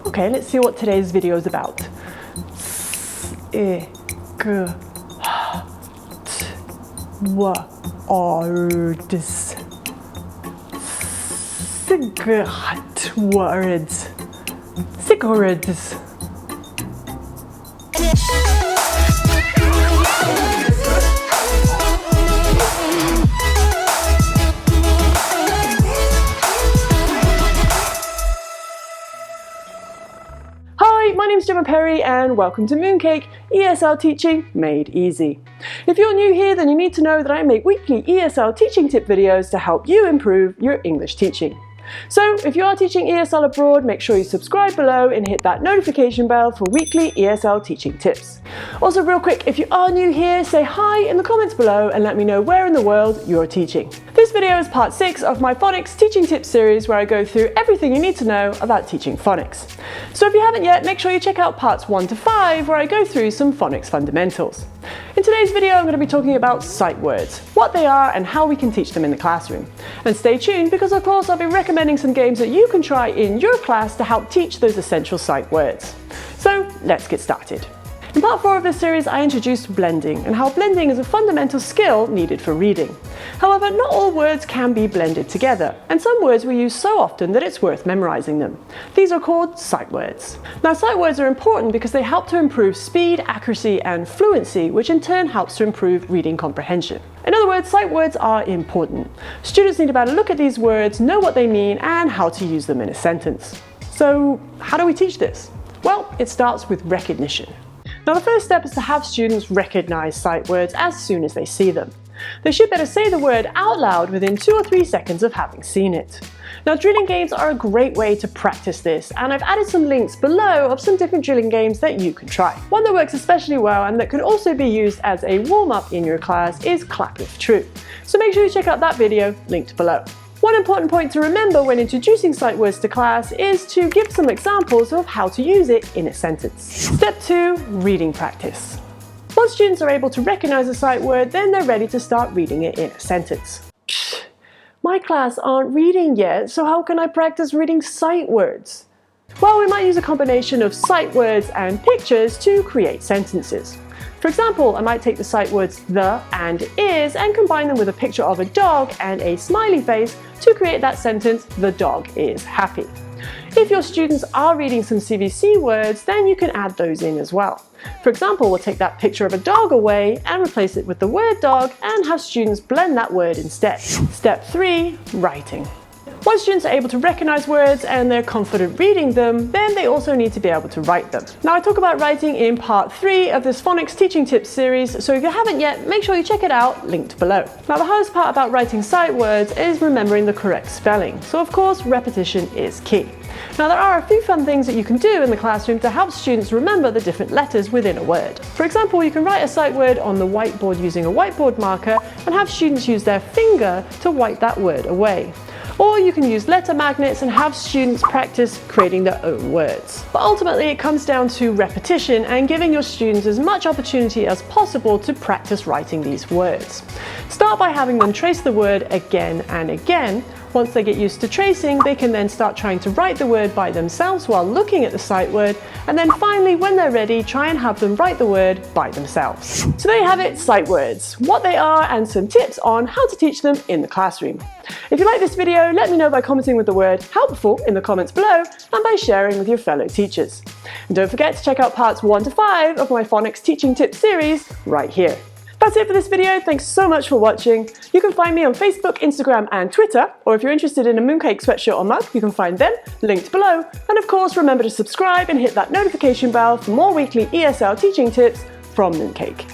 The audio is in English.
Okay, let's see what today's video is about. Words. Cigarette words. Cigarettes. Hi, my name's Gemma Perry and welcome to Mooncake ESL Teaching Made Easy. If you're new here, then you need to know that I make weekly ESL teaching tip videos to help you improve your English teaching. So if you are teaching ESL abroad, make sure you subscribe below and hit that notification bell for weekly ESL teaching tips. Also real quick, if you are new here, say hi in the comments below and let me know where in the world you're teaching. This video is part 6 of my phonics teaching tips series where I go through everything you need to know about teaching phonics. So if you haven't yet, make sure you check out parts 1 to 5 where I go through some phonics fundamentals. In today's video, I'm going to be talking about sight words, what they are and how we can teach them in the classroom. And stay tuned because of course I'll be recommending some games that you can try in your class to help teach those essential sight words. So let's get started. In part 4 of this series, I introduced blending and how blending is a fundamental skill needed for reading. However, not all words can be blended together, and some words we use so often that it's worth memorizing them. These are called sight words. Now, sight words are important because they help to improve speed, accuracy, and fluency, which in turn helps to improve reading comprehension. In other words, sight words are important. Students need to be able to look at these words, know what they mean, and how to use them in a sentence. So, how do we teach this? Well, it starts with recognition. Now, the first step is to have students recognize sight words as soon as they see them. They should better say the word out loud within 2 or 3 seconds of having seen it. Now, drilling games are a great way to practice this, and I've added some links below of some different drilling games that you can try. One that works especially well and that can also be used as a warm-up in your class is Clap If True. So make sure you check out that video linked below. One important point to remember when introducing sight words to class is to give some examples of how to use it in a sentence. Step 2, reading practice. Once students are able to recognize a sight word, then they're ready to start reading it in a sentence. My class aren't reading yet, so how can I practice reading sight words? Well, we might use a combination of sight words and pictures to create sentences. For example, I might take the sight words the and is and combine them with a picture of a dog and a smiley face to create that sentence, the dog is happy. If your students are reading some CVC words, then you can add those in as well. For example, we'll take that picture of a dog away and replace it with the word dog and have students blend that word instead. Step 3, writing. Once students are able to recognize words and they're confident reading them, then they also need to be able to write them. Now, I talk about writing in part 3 of this phonics teaching tips series, so if you haven't yet, make sure you check it out, linked below. Now, the hardest part about writing sight words is remembering the correct spelling, so of course, repetition is key. Now, there are a few fun things that you can do in the classroom to help students remember the different letters within a word. For example, you can write a sight word on the whiteboard using a whiteboard marker and have students use their finger to wipe that word away. Or you can use letter magnets and have students practice creating their own words. But ultimately it comes down to repetition and giving your students as much opportunity as possible to practice writing these words. Start by having them trace the word again and again. Once they get used to tracing, they can then start trying to write the word by themselves while looking at the sight word, and then finally, when they're ready, try and have them write the word by themselves. So there you have it, sight words, what they are and some tips on how to teach them in the classroom. If you like this video, let me know by commenting with the word helpful in the comments below and by sharing with your fellow teachers. And don't forget to check out parts 1 to 5 of my phonics teaching tips series right here. That's it for this video. Thanks so much for watching. You can find me on Facebook, Instagram and Twitter, or if you're interested in a Mooncake sweatshirt or mug, you can find them linked below. And of course, remember to subscribe and hit that notification bell for more weekly ESL teaching tips from Mooncake.